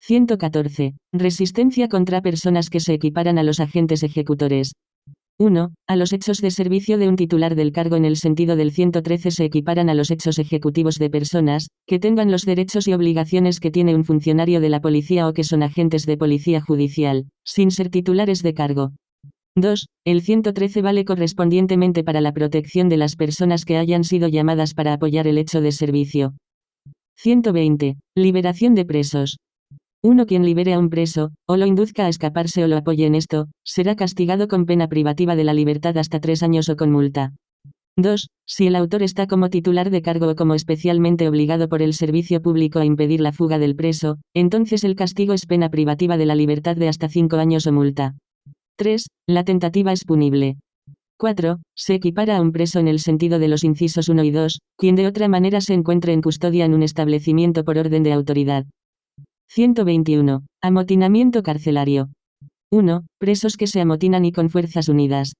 114. Resistencia contra personas que se equiparan a los agentes ejecutores. 1. A los hechos de servicio de un titular del cargo en el sentido del 113 se equiparan a los hechos ejecutivos de personas, que tengan los derechos y obligaciones que tiene un funcionario de la policía o que son agentes de policía judicial, sin ser titulares de cargo. 2. El 113 vale correspondientemente para la protección de las personas que hayan sido llamadas para apoyar el hecho de servicio. 120. Liberación de presos. 1. Quien libere a un preso, o lo induzca a escaparse o lo apoye en esto, será castigado con pena privativa de la libertad hasta 3 años o con multa. 2. Si el autor está como titular de cargo o como especialmente obligado por el servicio público a impedir la fuga del preso, entonces el castigo es pena privativa de la libertad de hasta 5 años o multa. 3. La tentativa es punible. 4. Se equipara a un preso en el sentido de los incisos 1 y 2, quien de otra manera se encuentre en custodia en un establecimiento por orden de autoridad. 121. Amotinamiento carcelario. 1. Presos que se amotinan y con fuerzas unidas.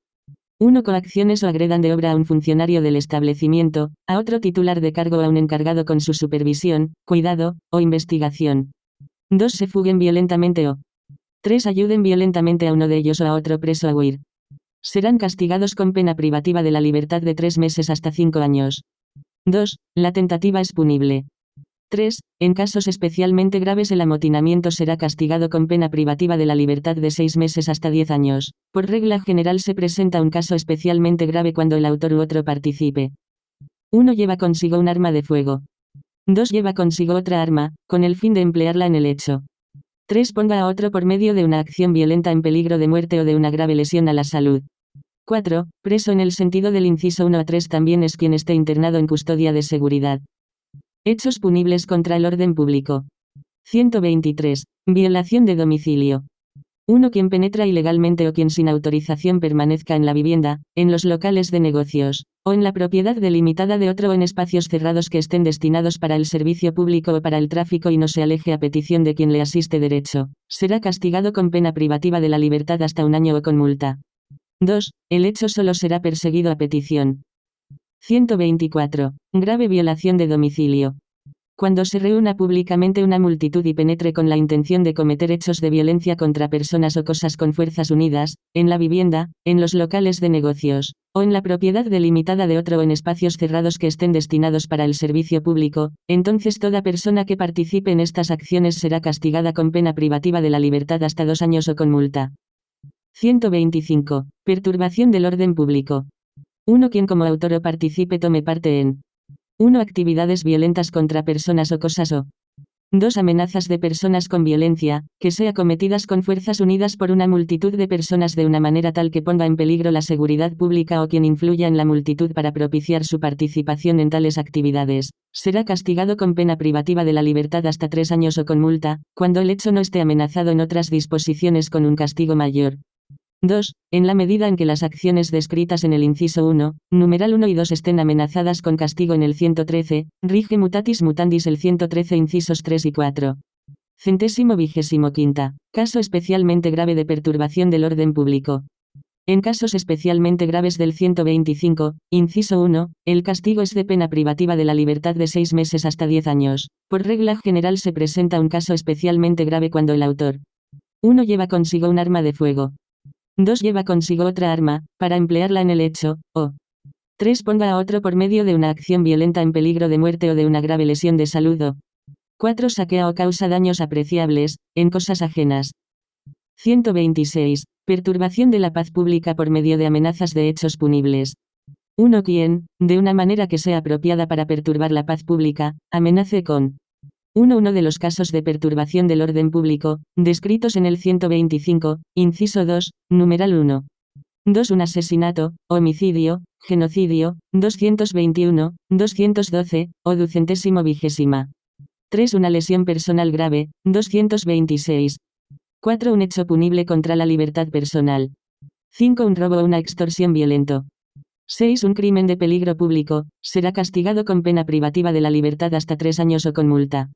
1. Coacciones o agredan de obra a un funcionario del establecimiento, a otro titular de cargo o a un encargado con su supervisión, cuidado, o investigación. 2. Se fuguen violentamente o 3. Ayuden violentamente a uno de ellos o a otro preso a huir. Serán castigados con pena privativa de la libertad de 3 meses hasta 5 años. 2. La tentativa es punible. 3. En casos especialmente graves el amotinamiento será castigado con pena privativa de la libertad de 6 meses hasta 10 años. Por regla general se presenta un caso especialmente grave cuando el autor u otro participe. 1. Lleva consigo un arma de fuego. 2. Lleva consigo otra arma, con el fin de emplearla en el hecho. 3. Ponga a otro por medio de una acción violenta en peligro de muerte o de una grave lesión a la salud. 4. Preso en el sentido del inciso 1 a 3 también es quien esté internado en custodia de seguridad. Hechos punibles contra el orden público. 123. Violación de domicilio. 1. Quien penetra ilegalmente o quien sin autorización permanezca en la vivienda, en los locales de negocios, o en la propiedad delimitada de otro o en espacios cerrados que estén destinados para el servicio público o para el tráfico y no se aleje a petición de quien le asiste derecho, será castigado con pena privativa de la libertad hasta 1 año o con multa. 2. El hecho solo será perseguido a petición. 124. Grave violación de domicilio. Cuando se reúna públicamente una multitud y penetre con la intención de cometer hechos de violencia contra personas o cosas con fuerzas unidas, en la vivienda, en los locales de negocios, o en la propiedad delimitada de otro o en espacios cerrados que estén destinados para el servicio público, entonces toda persona que participe en estas acciones será castigada con pena privativa de la libertad hasta 2 años o con multa. 125. Perturbación del orden público. 1. Quien como autor o participe tome parte en 1. Actividades violentas contra personas o cosas o 2. Amenazas de personas con violencia, que sea cometidas con fuerzas unidas por una multitud de personas de una manera tal que ponga en peligro la seguridad pública o quien influya en la multitud para propiciar su participación en tales actividades, será castigado con pena privativa de la libertad hasta 3 años o con multa, cuando el hecho no esté amenazado en otras disposiciones con un castigo mayor. 2. En la medida en que las acciones descritas en el inciso 1, numeral 1 y 2 estén amenazadas con castigo en el 113, rige mutatis mutandis el 113 incisos 3 y 4. 125. Caso especialmente grave de perturbación del orden público. En casos especialmente graves del 125, inciso 1, el castigo es de pena privativa de la libertad de 6 meses hasta 10 años. Por regla general se presenta un caso especialmente grave cuando el autor 1. Lleva consigo un arma de fuego. 2. Lleva consigo otra arma, para emplearla en el hecho, o 3. Ponga a otro por medio de una acción violenta en peligro de muerte o de una grave lesión de salud o 4. Saquea o causa daños apreciables, en cosas ajenas. 126. Perturbación de la paz pública por medio de amenazas de hechos punibles. 1. Quien, de una manera que sea apropiada para perturbar la paz pública, amenace con 1. Uno de los casos de perturbación del orden público, descritos en el 125, inciso 2, numeral 1. 2. Un asesinato, homicidio, genocidio, 221, 212, o 220. 3. Una lesión personal grave, 226. 4. Un hecho punible contra la libertad personal. 5. Un robo o una extorsión violento. 6. Un crimen de peligro público, será castigado con pena privativa de la libertad hasta 3 años o con multa.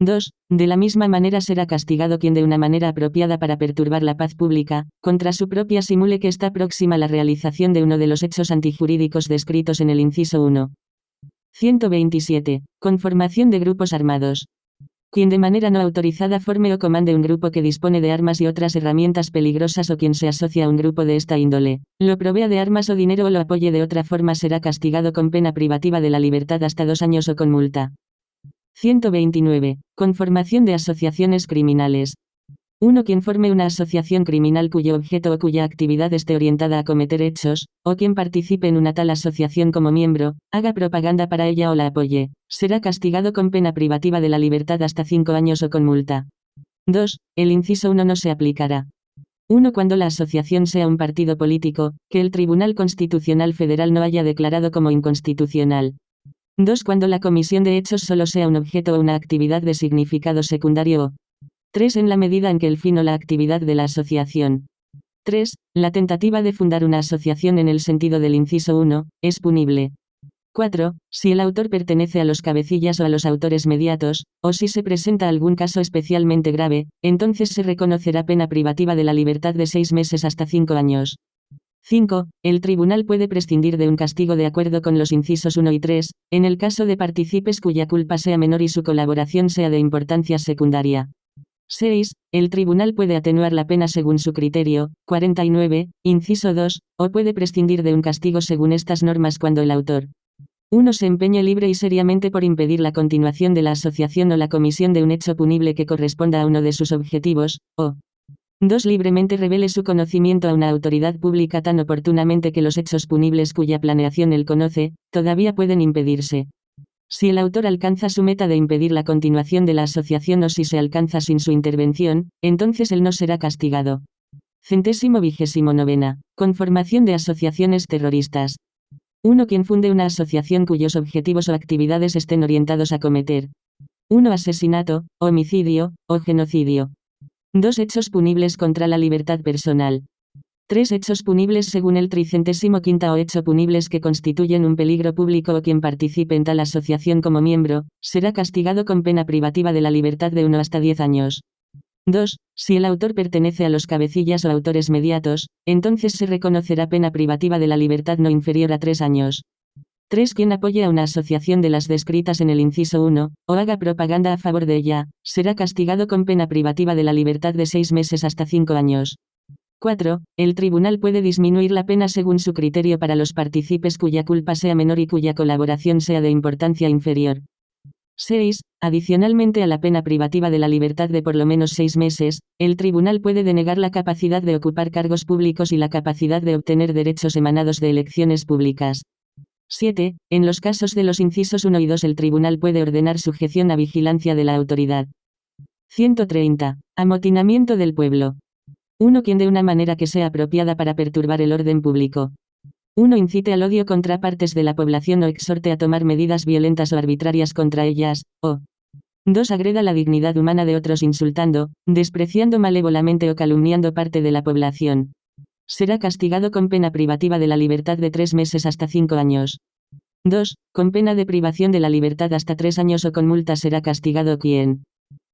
2. De la misma manera será castigado quien de una manera apropiada para perturbar la paz pública, contra su propia simule que está próxima a la realización de uno de los hechos antijurídicos descritos en el inciso 1. 127. Conformación de grupos armados. Quien de manera no autorizada forme o comande un grupo que dispone de armas y otras herramientas peligrosas o quien se asocia a un grupo de esta índole, lo provea de armas o dinero o lo apoye de otra forma será castigado con pena privativa de la libertad hasta 2 años o con multa. 129. Conformación de asociaciones criminales. 1. Quien forme una asociación criminal cuyo objeto o cuya actividad esté orientada a cometer hechos, o quien participe en una tal asociación como miembro, haga propaganda para ella o la apoye, será castigado con pena privativa de la libertad hasta 5 años o con multa. 2. El inciso 1 no se aplicará. 1. Cuando la asociación sea un partido político, que el Tribunal Constitucional Federal no haya declarado como inconstitucional. 2. Cuando la comisión de hechos solo sea un objeto o una actividad de significado secundario o 3. En la medida en que el fin o la actividad de la asociación. 3. La tentativa de fundar una asociación en el sentido del inciso 1, es punible. 4. Si el autor pertenece a los cabecillas o a los autores mediatos, o si se presenta algún caso especialmente grave, entonces se reconocerá pena privativa de la libertad de 6 meses hasta 5 años. 5. El tribunal puede prescindir de un castigo de acuerdo con los incisos 1 y 3, en el caso de partícipes cuya culpa sea menor y su colaboración sea de importancia secundaria. 6. El tribunal puede atenuar la pena según su criterio, 49, inciso 2, o puede prescindir de un castigo según estas normas cuando el autor 1. Se empeñe libre y seriamente por impedir la continuación de la asociación o la comisión de un hecho punible que corresponda a uno de sus objetivos, o 2. Libremente revele su conocimiento a una autoridad pública tan oportunamente que los hechos punibles cuya planeación él conoce, todavía pueden impedirse. Si el autor alcanza su meta de impedir la continuación de la asociación o si se alcanza sin su intervención, entonces él no será castigado. 129. Conformación de asociaciones terroristas. 1. Quien funde una asociación cuyos objetivos o actividades estén orientados a cometer 1. Asesinato, homicidio, o genocidio. 2. Hechos punibles contra la libertad personal. 3. Hechos punibles según el 35º o hecho punibles que constituyen un peligro público o quien participe en tal asociación como miembro, será castigado con pena privativa de la libertad de 1 hasta 10 años. 2. Si el autor pertenece a los cabecillas o autores mediatos, entonces se reconocerá pena privativa de la libertad no inferior a 3 años. 3. Quien apoye a una asociación de las descritas en el inciso 1, o haga propaganda a favor de ella, será castigado con pena privativa de la libertad de 6 meses hasta 5 años. 4. El tribunal puede disminuir la pena según su criterio para los partícipes cuya culpa sea menor y cuya colaboración sea de importancia inferior. 6. Adicionalmente a la pena privativa de la libertad de por lo menos 6 meses, el tribunal puede denegar la capacidad de ocupar cargos públicos y la capacidad de obtener derechos emanados de elecciones públicas. 7. En los casos de los incisos 1 y 2 el tribunal puede ordenar sujeción a vigilancia de la autoridad. 130. Amotinamiento del pueblo. 1. Quien de una manera que sea apropiada para perturbar el orden público. 1. Incite al odio contra partes de la población o exhorte a tomar medidas violentas o arbitrarias contra ellas, o 2. Agreda la dignidad humana de otros insultando, despreciando malévolamente o calumniando parte de la población. Será castigado con pena privativa de la libertad de 3 meses hasta 5 años. 2. Con pena de privación de la libertad hasta 3 años o con multa será castigado quien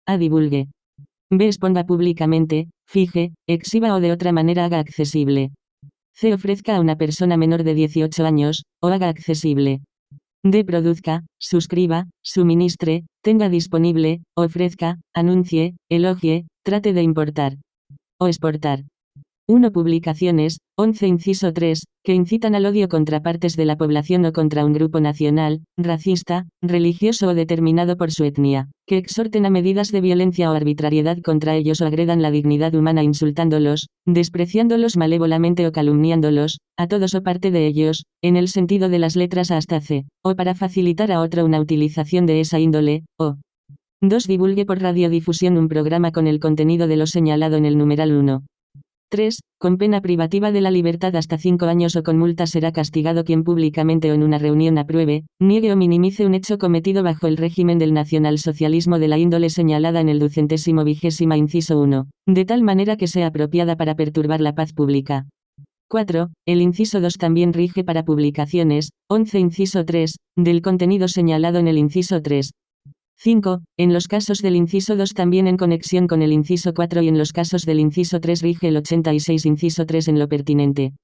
a. Divulgue. B. Exponga públicamente, fije, exhiba o de otra manera haga accesible. C. Ofrezca a una persona menor de 18 años, o haga accesible. D. Produzca, suscriba, suministre, tenga disponible, ofrezca, anuncie, elogie, trate de importar o exportar. 1. Publicaciones, 11 inciso 3, que incitan al odio contra partes de la población o contra un grupo nacional, racista, religioso o determinado por su etnia, que exhorten a medidas de violencia o arbitrariedad contra ellos o agredan la dignidad humana insultándolos, despreciándolos malévolamente o calumniándolos, a todos o parte de ellos, en el sentido de las letras A hasta C, o para facilitar a otro una utilización de esa índole, o 2. Divulgue por radiodifusión un programa con el contenido de lo señalado en el numeral 1. 3. Con pena privativa de la libertad hasta 5 años o con multa será castigado quien públicamente o en una reunión apruebe, niegue o minimice un hecho cometido bajo el régimen del nacionalsocialismo de la índole señalada en el 220º inciso 1, de tal manera que sea apropiada para perturbar la paz pública. 4. El inciso 2 también rige para publicaciones, 11 inciso 3, del contenido señalado en el inciso 3. 5. En los casos del inciso 2 también en conexión con el inciso 4 y en los casos del inciso 3 rige el 86 inciso 3 en lo pertinente.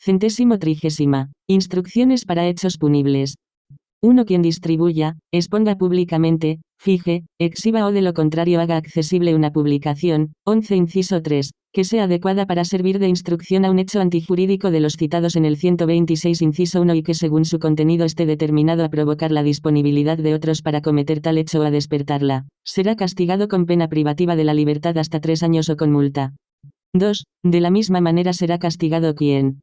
130. Instrucciones para hechos punibles. 1. Quien distribuya, exponga públicamente, fije, exhiba o de lo contrario haga accesible una publicación, 11 inciso 3, que sea adecuada para servir de instrucción a un hecho antijurídico de los citados en el 126 inciso 1 y que según su contenido esté determinado a provocar la disponibilidad de otros para cometer tal hecho o a despertarla, será castigado con pena privativa de la libertad hasta 3 años o con multa. 2. De la misma manera será castigado quien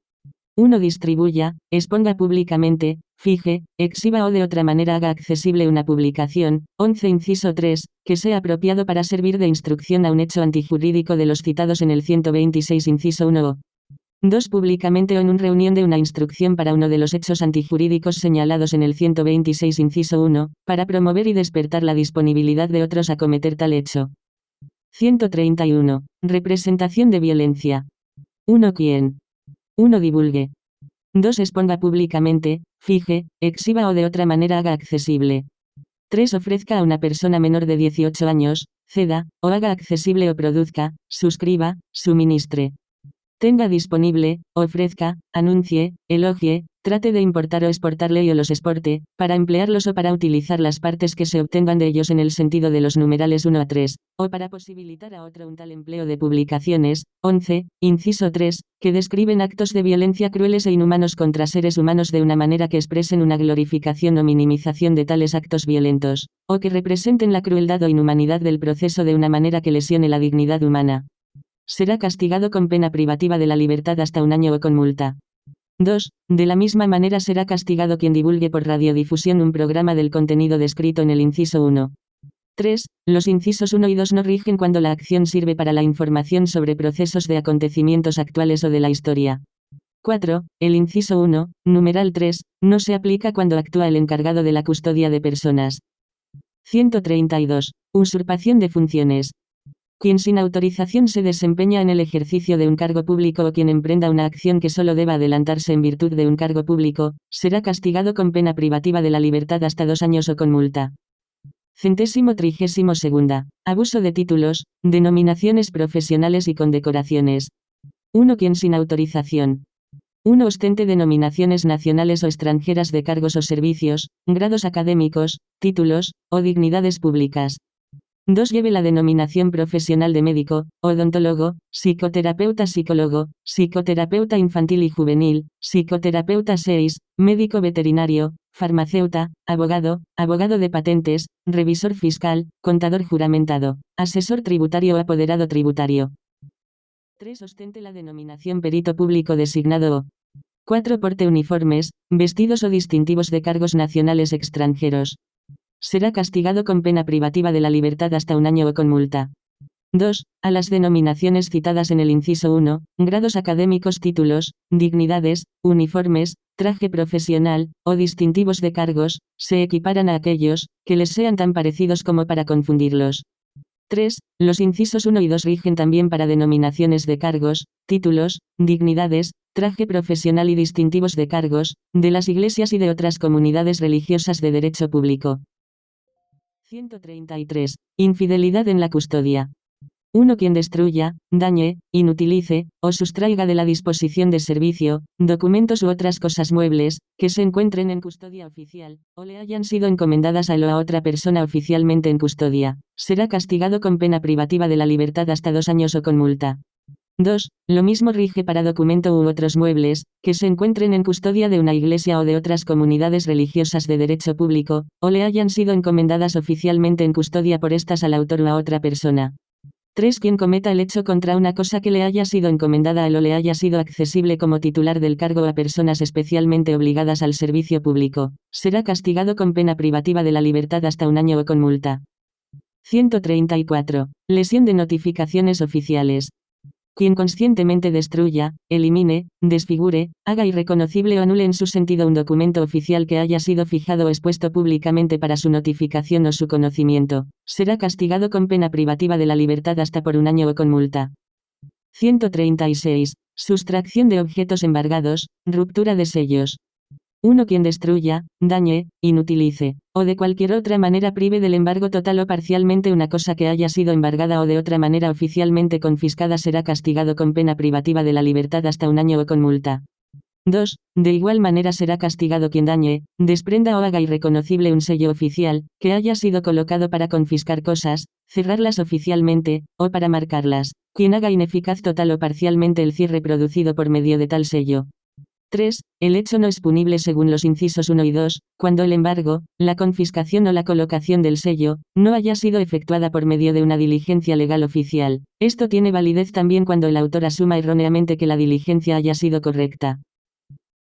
1. Distribuya, exponga públicamente, fije, exhiba o de otra manera haga accesible una publicación, 11 inciso 3, que sea apropiado para servir de instrucción a un hecho antijurídico de los citados en el 126 inciso 1 o 2. Públicamente o en una reunión de una instrucción para uno de los hechos antijurídicos señalados en el 126 inciso 1, para promover y despertar la disponibilidad de otros a cometer tal hecho. 131. Representación de violencia. 1. Quien 1. Divulgue. 2. Exponga públicamente, fije, exhiba o de otra manera haga accesible. 3. Ofrezca a una persona menor de 18 años, ceda, o haga accesible o produzca, suscriba, suministre. Tenga disponible, ofrezca, anuncie, elogie, trate de importar o exportarle o los exporte, para emplearlos o para utilizar las partes que se obtengan de ellos en el sentido de los numerales 1 a 3, o para posibilitar a otro un tal empleo de publicaciones, 11, inciso 3, que describen actos de violencia crueles e inhumanos contra seres humanos de una manera que expresen una glorificación o minimización de tales actos violentos, o que representen la crueldad o inhumanidad del proceso de una manera que lesione la dignidad humana. Será castigado con pena privativa de la libertad hasta 1 año o con multa. 2. De la misma manera será castigado quien divulgue por radiodifusión un programa del contenido descrito en el inciso 1. 3. Los incisos 1 y 2 no rigen cuando la acción sirve para la información sobre procesos de acontecimientos actuales o de la historia. 4. El inciso 1, numeral 3, no se aplica cuando actúa el encargado de la custodia de personas. 132. Usurpación de funciones. Quien sin autorización se desempeña en el ejercicio de un cargo público o quien emprenda una acción que solo deba adelantarse en virtud de un cargo público, será castigado con pena privativa de la libertad hasta 2 años o con multa. 132. Abuso de títulos, denominaciones profesionales y condecoraciones. 1. Quien sin autorización 1. Ostente denominaciones nacionales o extranjeras de cargos o servicios, grados académicos, títulos, o dignidades públicas. 2. Lleve la denominación profesional de médico, odontólogo, psicoterapeuta psicólogo, psicoterapeuta infantil y juvenil, psicoterapeuta 6, médico veterinario, farmacéuta, abogado, abogado de patentes, revisor fiscal, contador juramentado, asesor tributario o apoderado tributario. 3. Ostente la denominación perito público designado o 4. Porte uniformes, vestidos o distintivos de cargos nacionales extranjeros. Será castigado con pena privativa de la libertad hasta 1 año o con multa. 2. A las denominaciones citadas en el inciso 1, grados académicos, títulos, dignidades, uniformes, traje profesional, o distintivos de cargos, se equiparan a aquellos, que les sean tan parecidos como para confundirlos. 3. Los incisos 1 y 2 rigen también para denominaciones de cargos, títulos, dignidades, traje profesional y distintivos de cargos, de las iglesias y de otras comunidades religiosas de derecho público. 133. Infidelidad en la custodia. 1. Quien destruya, dañe, inutilice, o sustraiga de la disposición de servicio, documentos u otras cosas muebles, que se encuentren en custodia oficial, o le hayan sido encomendadas a él o a otra persona oficialmente en custodia, será castigado con pena privativa de la libertad hasta 2 años o con multa. 2. Lo mismo rige para documento u otros muebles, que se encuentren en custodia de una iglesia o de otras comunidades religiosas de derecho público, o le hayan sido encomendadas oficialmente en custodia por estas al autor o a otra persona. 3. Quien cometa el hecho contra una cosa que le haya sido encomendada a él o le haya sido accesible como titular del cargo a personas especialmente obligadas al servicio público, será castigado con pena privativa de la libertad hasta 1 año o con multa. 134. Lesión de notificaciones oficiales. Quien conscientemente destruya, elimine, desfigure, haga irreconocible o anule en su sentido un documento oficial que haya sido fijado o expuesto públicamente para su notificación o su conocimiento, será castigado con pena privativa de la libertad hasta por 1 año o con multa. 136. Sustracción de objetos embargados, ruptura de sellos. 1. Quien destruya, dañe, inutilice, o de cualquier otra manera prive del embargo total o parcialmente una cosa que haya sido embargada o de otra manera oficialmente confiscada será castigado con pena privativa de la libertad hasta 1 año o con multa. 2. De igual manera será castigado quien dañe, desprenda o haga irreconocible un sello oficial, que haya sido colocado para confiscar cosas, cerrarlas oficialmente, o para marcarlas, quien haga ineficaz total o parcialmente el cierre producido por medio de tal sello. 3. El hecho no es punible según los incisos 1 y 2, cuando el embargo, la confiscación o la colocación del sello, no haya sido efectuada por medio de una diligencia legal oficial. Esto tiene validez también cuando el autor asuma erróneamente que la diligencia haya sido correcta.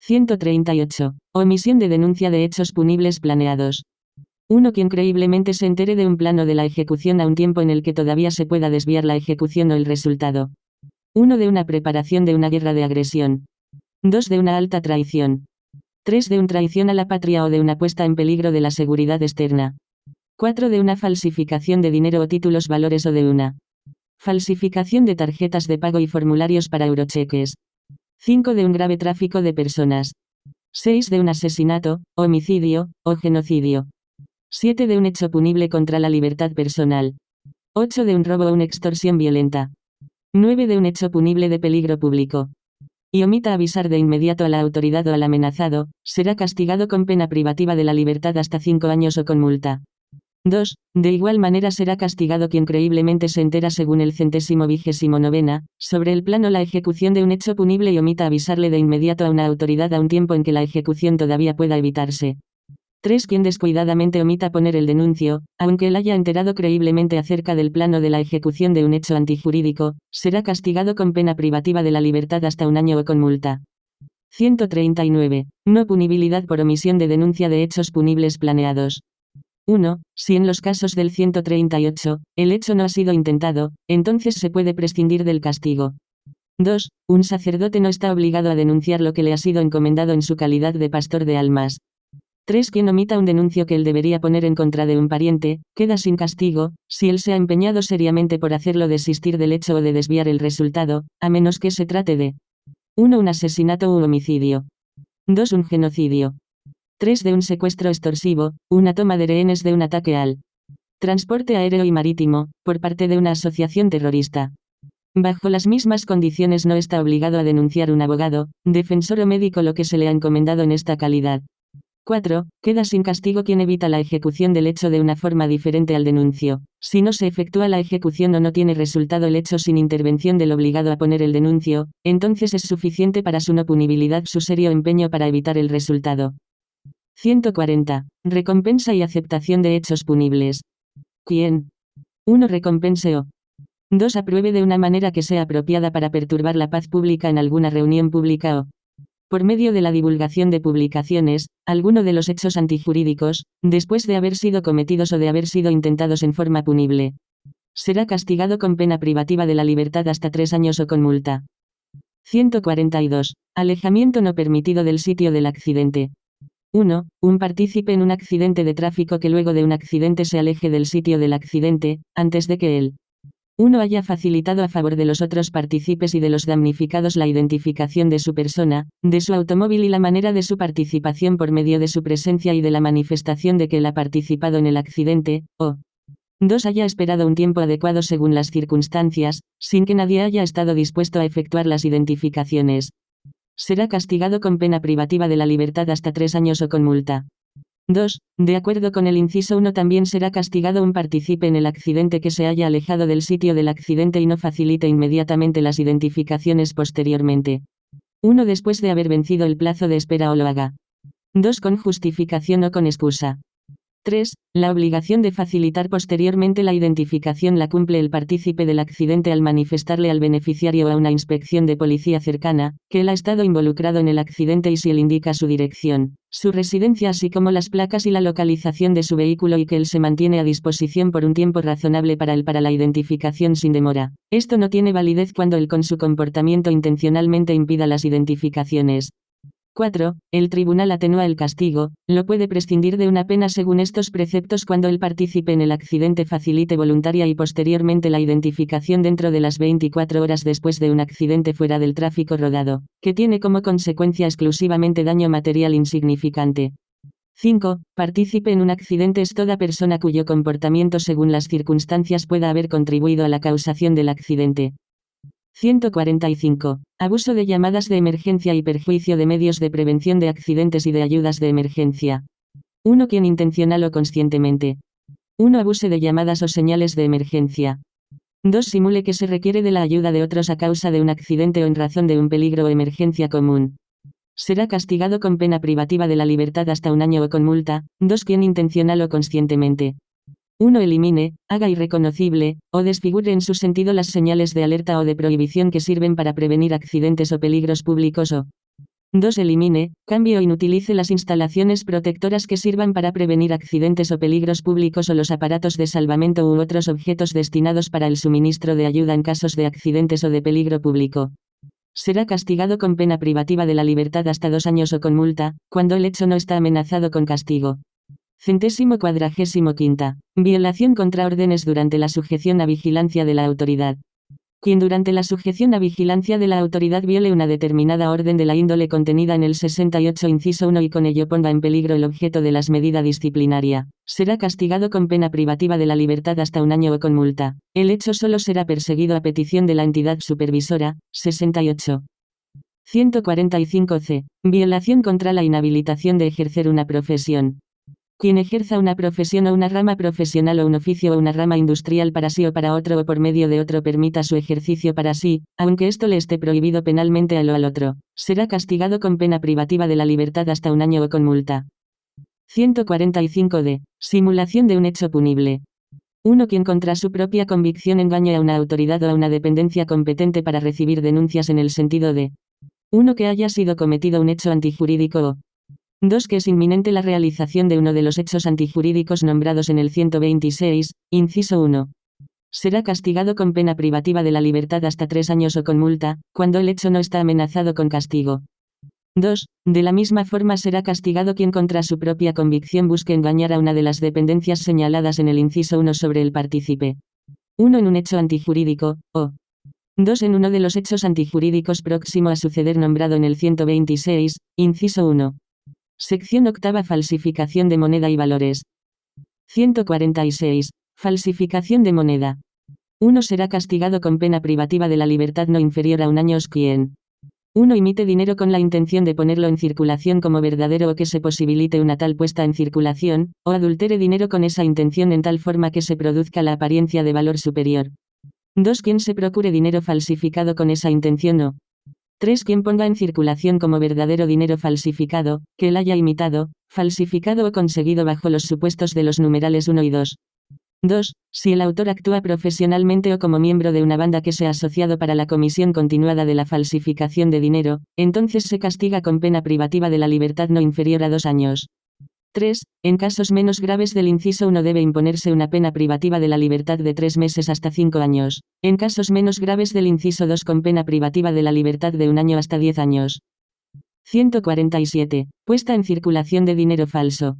138. Omisión de denuncia de hechos punibles planeados. 1. Quien creíblemente se entere de un plano de la ejecución a un tiempo en el que todavía se pueda desviar la ejecución o el resultado. 1. De una preparación de una guerra de agresión. 2. De una alta traición. 3. De una traición a la patria o de una puesta en peligro de la seguridad externa. 4. De una falsificación de dinero o títulos valores o de una falsificación de tarjetas de pago y formularios para eurocheques. 5. De un grave tráfico de personas. 6. De un asesinato, homicidio, o genocidio. 7. De un hecho punible contra la libertad personal. 8. De un robo o una extorsión violenta. 9. De un hecho punible de peligro público. Y omita avisar de inmediato a la autoridad o al amenazado, será castigado con pena privativa de la libertad hasta 5 años o con multa. 2. De igual manera será castigado quien creíblemente se entera según el 129ª, sobre el plano la ejecución de un hecho punible y omita avisarle de inmediato a una autoridad a un tiempo en que la ejecución todavía pueda evitarse. 3. Quien descuidadamente omita poner el denuncio, aunque él haya enterado creíblemente acerca del plano de la ejecución de un hecho antijurídico, será castigado con pena privativa de la libertad hasta 1 año o con multa. 139. No punibilidad por omisión de denuncia de hechos punibles planeados. 1. Si en los casos del 138, el hecho no ha sido intentado, entonces se puede prescindir del castigo. 2. Un sacerdote no está obligado a denunciar lo que le ha sido encomendado en su calidad de pastor de almas. 3. Quien omita un denuncio que él debería poner en contra de un pariente, queda sin castigo, si él se ha empeñado seriamente por hacerlo desistir del hecho o de desviar el resultado, a menos que se trate de 1. Un asesinato u homicidio. 2. Un genocidio. 3. De un secuestro extorsivo, una toma de rehenes de un ataque al transporte aéreo y marítimo, por parte de una asociación terrorista. Bajo las mismas condiciones no está obligado a denunciar un abogado, defensor o médico lo que se le ha encomendado en esta calidad. 4. Queda sin castigo quien evita la ejecución del hecho de una forma diferente al denuncio. Si no se efectúa la ejecución o no tiene resultado el hecho sin intervención del obligado a poner el denuncio, entonces es suficiente para su no punibilidad su serio empeño para evitar el resultado. 140. Recompensa y aceptación de hechos punibles. Quien 1. Recompense o 2. Apruebe de una manera que sea apropiada para perturbar la paz pública en alguna reunión pública o por medio de la divulgación de publicaciones, alguno de los hechos antijurídicos, después de haber sido cometidos o de haber sido intentados en forma punible. Será castigado con pena privativa de la libertad hasta 3 años o con multa. 142. Alejamiento no permitido del sitio del accidente. 1. Un partícipe en un accidente de tráfico que luego de un accidente se aleje del sitio del accidente, antes de que él 1. Haya facilitado a favor de los otros partícipes y de los damnificados la identificación de su persona, de su automóvil y la manera de su participación por medio de su presencia y de la manifestación de que él ha participado en el accidente, o 2. Haya esperado un tiempo adecuado según las circunstancias, sin que nadie haya estado dispuesto a efectuar las identificaciones. Será castigado con pena privativa de la libertad hasta 3 años o con multa. 2. De acuerdo con el inciso 1 también será castigado un partícipe en el accidente que se haya alejado del sitio del accidente y no facilite inmediatamente las identificaciones posteriormente. 1. Después de haber vencido el plazo de espera o lo haga. 2. Con justificación o con excusa. 3. La obligación de facilitar posteriormente la identificación la cumple el partícipe del accidente al manifestarle al beneficiario a una inspección de policía cercana, que él ha estado involucrado en el accidente y si él indica su dirección, su residencia así como las placas y la localización de su vehículo y que él se mantiene a disposición por un tiempo razonable para la identificación sin demora. Esto no tiene validez cuando él con su comportamiento intencionalmente impida las identificaciones. 4. El tribunal atenúa el castigo, lo puede prescindir de una pena según estos preceptos cuando el partícipe en el accidente facilite voluntaria y posteriormente la identificación dentro de las 24 horas después de un accidente fuera del tráfico rodado, que tiene como consecuencia exclusivamente daño material insignificante. 5. Partícipe en un accidente es toda persona cuyo comportamiento según las circunstancias pueda haber contribuido a la causación del accidente. 145. Abuso de llamadas de emergencia y perjuicio de medios de prevención de accidentes y de ayudas de emergencia. 1. Quien intencional o conscientemente. 1. Abuse de llamadas o señales de emergencia. 2. Simule que se requiere de la ayuda de otros a causa de un accidente o en razón de un peligro o emergencia común. Será castigado con pena privativa de la libertad hasta 1 año o con multa. 2. Quien intencional o conscientemente. 1. Elimine, haga irreconocible, o desfigure en su sentido las señales de alerta o de prohibición que sirven para prevenir accidentes o peligros públicos o 2. Elimine, cambie o inutilice las instalaciones protectoras que sirvan para prevenir accidentes o peligros públicos o los aparatos de salvamento u otros objetos destinados para el suministro de ayuda en casos de accidentes o de peligro público. Será castigado con pena privativa de la libertad hasta 2 años o con multa, cuando el hecho no está amenazado con castigo. 145. Violación contra órdenes durante la sujeción a vigilancia de la autoridad. Quien durante la sujeción a vigilancia de la autoridad viole una determinada orden de la índole contenida en el 68 inciso 1 y con ello ponga en peligro el objeto de las medidas disciplinaria, será castigado con pena privativa de la libertad hasta 1 año o con multa. El hecho solo será perseguido a petición de la entidad supervisora. 68. 145c. Violación contra la inhabilitación de ejercer una profesión. Quien ejerza una profesión o una rama profesional o un oficio o una rama industrial para sí o para otro o por medio de otro permita su ejercicio para sí, aunque esto le esté prohibido penalmente a lo al otro, será castigado con pena privativa de la libertad hasta 1 año o con multa. 145d. Simulación de un hecho punible. 1. Quien contra su propia convicción engañe a una autoridad o a una dependencia competente para recibir denuncias en el sentido de 1. Que haya sido cometido un hecho antijurídico o 2. Que es inminente la realización de uno de los hechos antijurídicos nombrados en el 126, inciso 1. Será castigado con pena privativa de la libertad hasta 3 años o con multa, cuando el hecho no está amenazado con castigo. 2. De la misma forma será castigado quien contra su propia convicción busque engañar a una de las dependencias señaladas en el inciso 1 sobre el partícipe. 1. En un hecho antijurídico, o 2. En uno de los hechos antijurídicos próximo a suceder nombrado en el 126, inciso 1. Sección octava. Falsificación de moneda y valores. 146. Falsificación de moneda. 1. Será castigado con pena privativa de la libertad no inferior a 1 año quien 1. Imite dinero con la intención de ponerlo en circulación como verdadero o que se posibilite una tal puesta en circulación, o adultere dinero con esa intención en tal forma que se produzca la apariencia de valor superior. 2. Quien se procure dinero falsificado con esa intención o 3. Quien ponga en circulación como verdadero dinero falsificado, que él haya imitado, falsificado o conseguido bajo los supuestos de los numerales 1 y 2. 2. Si el autor actúa profesionalmente o como miembro de una banda que se ha asociado para la comisión continuada de la falsificación de dinero, entonces se castiga con pena privativa de la libertad no inferior a 2 años. 3. En casos menos graves del inciso 1 debe imponerse una pena privativa de la libertad de 3 meses hasta 5 años. En casos menos graves del inciso 2 con pena privativa de la libertad de 1 año hasta 10 años. 147. Puesta en circulación de dinero falso.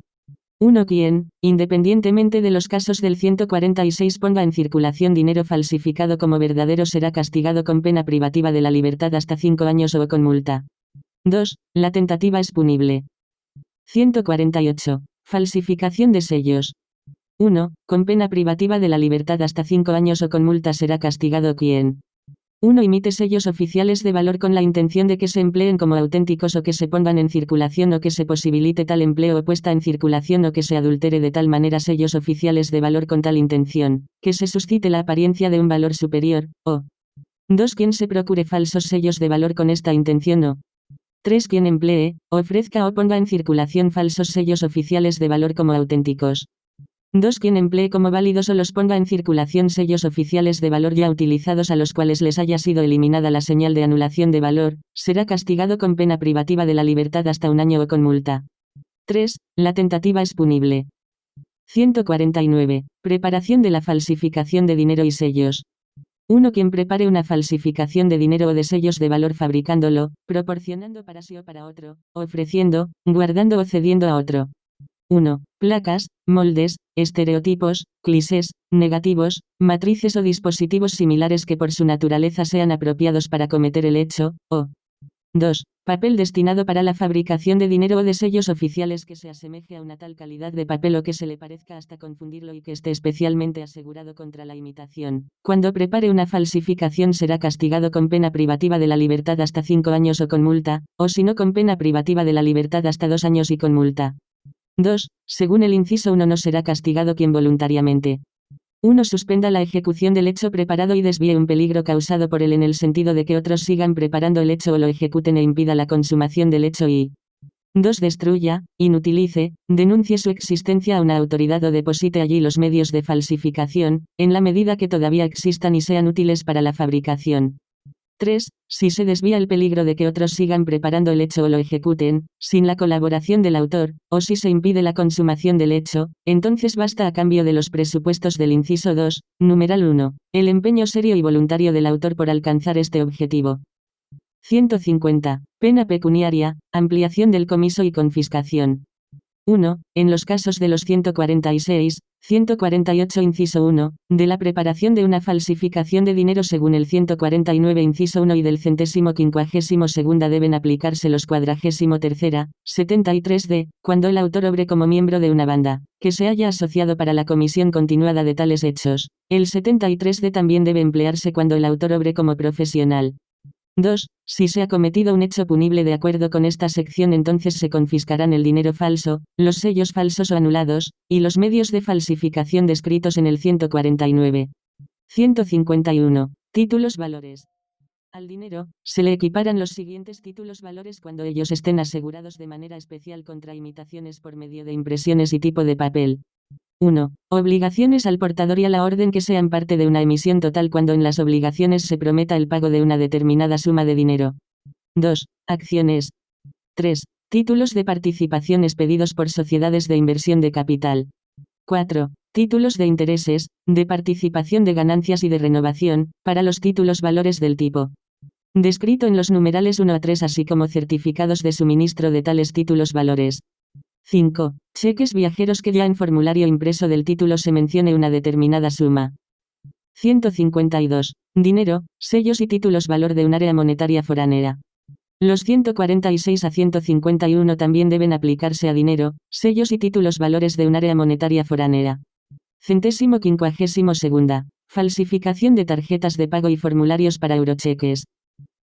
1. Quien, independientemente de los casos del 146, ponga en circulación dinero falsificado como verdadero será castigado con pena privativa de la libertad hasta 5 años o con multa. 2. La tentativa es punible. 148. Falsificación de sellos. 1. Con pena privativa de la libertad hasta 5 años o con multa será castigado quien 1. Imite sellos oficiales de valor con la intención de que se empleen como auténticos o que se pongan en circulación o que se posibilite tal empleo o puesta en circulación o que se adultere de tal manera sellos oficiales de valor con tal intención, que se suscite la apariencia de un valor superior, o 2. Quien se procure falsos sellos de valor con esta intención o 3. Quien emplee, ofrezca o ponga en circulación falsos sellos oficiales de valor como auténticos. 2. Quien emplee como válidos o los ponga en circulación sellos oficiales de valor ya utilizados a los cuales les haya sido eliminada la señal de anulación de valor, será castigado con pena privativa de la libertad hasta 1 año o con multa. 3. La tentativa es punible. 149. Preparación de la falsificación de dinero y sellos. 1. Quien prepare una falsificación de dinero o de sellos de valor fabricándolo, proporcionando para sí o para otro, ofreciendo, guardando o cediendo a otro. 1. Placas, moldes, estereotipos, clichés, negativos, matrices o dispositivos similares que por su naturaleza sean apropiados para cometer el hecho, o 2. Papel destinado para la fabricación de dinero o de sellos oficiales que se asemeje a una tal calidad de papel o que se le parezca hasta confundirlo y que esté especialmente asegurado contra la imitación. Cuando prepare una falsificación será castigado con pena privativa de la libertad hasta 5 años o con multa, o si no con pena privativa de la libertad hasta 2 años y con multa. 2. Según el inciso 1 no será castigado quien voluntariamente 1. Suspenda la ejecución del hecho preparado y desvíe un peligro causado por él en el sentido de que otros sigan preparando el hecho o lo ejecuten e impida la consumación del hecho y 2. Destruya, inutilice, denuncie su existencia a una autoridad o deposite allí los medios de falsificación, en la medida que todavía existan y sean útiles para la fabricación. 3. Si se desvía el peligro de que otros sigan preparando el hecho o lo ejecuten, sin la colaboración del autor, o si se impide la consumación del hecho, entonces basta a cambio de los presupuestos del inciso 2, numeral 1, el empeño serio y voluntario del autor por alcanzar este objetivo. 150. Pena pecuniaria, ampliación del comiso y confiscación. 1. En los casos de los 146, 148 inciso 1, de la preparación de una falsificación de dinero según el 149 inciso 1 y del 152 deben aplicarse los 43, 73d, cuando el autor obre como miembro de una banda, que se haya asociado para la comisión continuada de tales hechos. El 73d también debe emplearse cuando el autor obre como profesional. 2. Si se ha cometido un hecho punible de acuerdo con esta sección entonces se confiscarán el dinero falso, los sellos falsos o anulados, y los medios de falsificación descritos en el 149. 151. Títulos valores. Al dinero, se le equiparan los siguientes títulos valores cuando ellos estén asegurados de manera especial contra imitaciones por medio de impresiones y tipo de papel. 1. Obligaciones al portador y a la orden que sean parte de una emisión total cuando en las obligaciones se prometa el pago de una determinada suma de dinero. 2. Acciones. 3. Títulos de participación expedidos por sociedades de inversión de capital. 4. Títulos de intereses, de participación de ganancias y de renovación, para los títulos valores del tipo descrito en los numerales 1 a 3 así como certificados de suministro de tales títulos valores. 5. Cheques viajeros que ya en formulario impreso del título se mencione una determinada suma. 152. Dinero, sellos y títulos valor de un área monetaria foránea. Los 146 a 151 también deben aplicarse a dinero, sellos y títulos valores de un área monetaria foránea. 152. Falsificación de tarjetas de pago y formularios para eurocheques.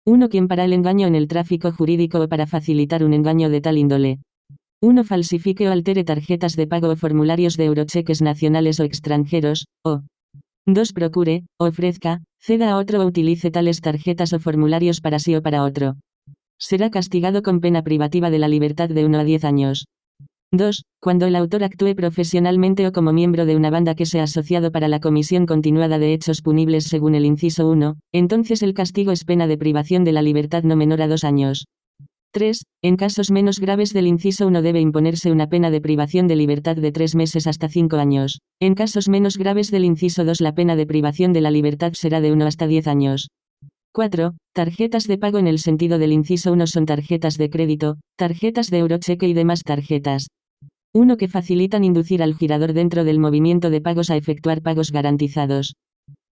1. Quien para el engaño en el tráfico jurídico o para facilitar un engaño de tal índole. 1. Falsifique o altere tarjetas de pago o formularios de eurocheques nacionales o extranjeros, o 2. Procure, ofrezca, ceda a otro o utilice tales tarjetas o formularios para sí o para otro. Será castigado con pena privativa de la libertad de 1 a 10 años. 2. Cuando el autor actúe profesionalmente o como miembro de una banda que sea asociado para la comisión continuada de hechos punibles según el inciso 1, entonces el castigo es pena de privación de la libertad no menor a 2 años. 3. En casos menos graves del inciso 1 debe imponerse una pena de privación de libertad de 3 meses hasta 5 años. En casos menos graves del inciso 2 la pena de privación de la libertad será de 1 hasta 10 años. 4. Tarjetas de pago en el sentido del inciso 1 son tarjetas de crédito, tarjetas de eurocheque y demás tarjetas. 1. Que facilitan inducir al girador dentro del movimiento de pagos a efectuar pagos garantizados.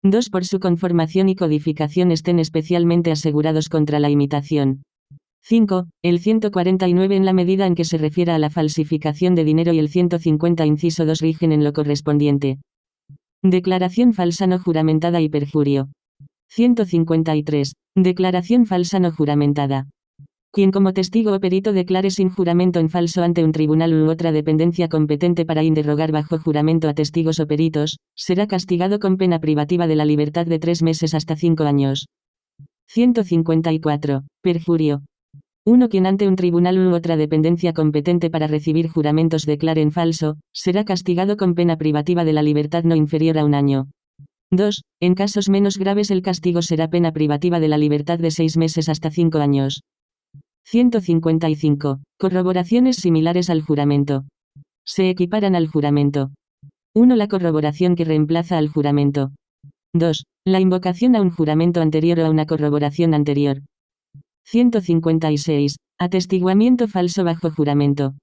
2. Por su conformación y codificación estén especialmente asegurados contra la imitación. 5. El 149 en la medida en que se refiera a la falsificación de dinero y el 150 inciso 2 rigen en lo correspondiente. Declaración falsa no juramentada y perjurio. 153. Declaración falsa no juramentada. Quien como testigo o perito declare sin juramento en falso ante un tribunal u otra dependencia competente para interrogar bajo juramento a testigos o peritos, será castigado con pena privativa de la libertad de 3 meses hasta 5 años. 154. Perjurio. 1. Quien ante un tribunal u otra dependencia competente para recibir juramentos declare en falso, será castigado con pena privativa de la libertad no inferior a 1 año. 2. En casos menos graves el castigo será pena privativa de la libertad de 6 meses hasta 5 años. 155. Corroboraciones similares al juramento. Se equiparan al juramento. 1. La corroboración que reemplaza al juramento. 2. La invocación a un juramento anterior o a una corroboración anterior. 156. Atestiguamiento falso bajo juramento.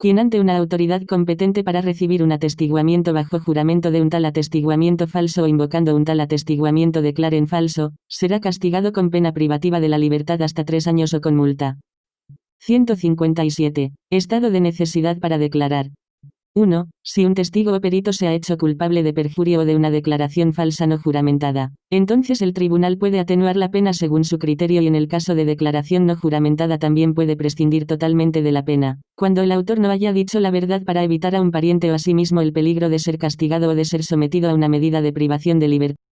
quien ante una autoridad competente para recibir un atestiguamiento bajo juramento de un tal atestiguamiento falso o invocando un tal atestiguamiento declare en falso, será castigado con pena privativa de la libertad hasta 3 años o con multa. 157. Estado de necesidad para declarar. 1. Si un testigo o perito se ha hecho culpable de perjurio o de una declaración falsa no juramentada, entonces el tribunal puede atenuar la pena según su criterio y en el caso de declaración no juramentada también puede prescindir totalmente de la pena, cuando el autor no haya dicho la verdad para evitar a un pariente o a sí mismo el peligro de ser castigado o de ser sometido a una medida de privación de libertad.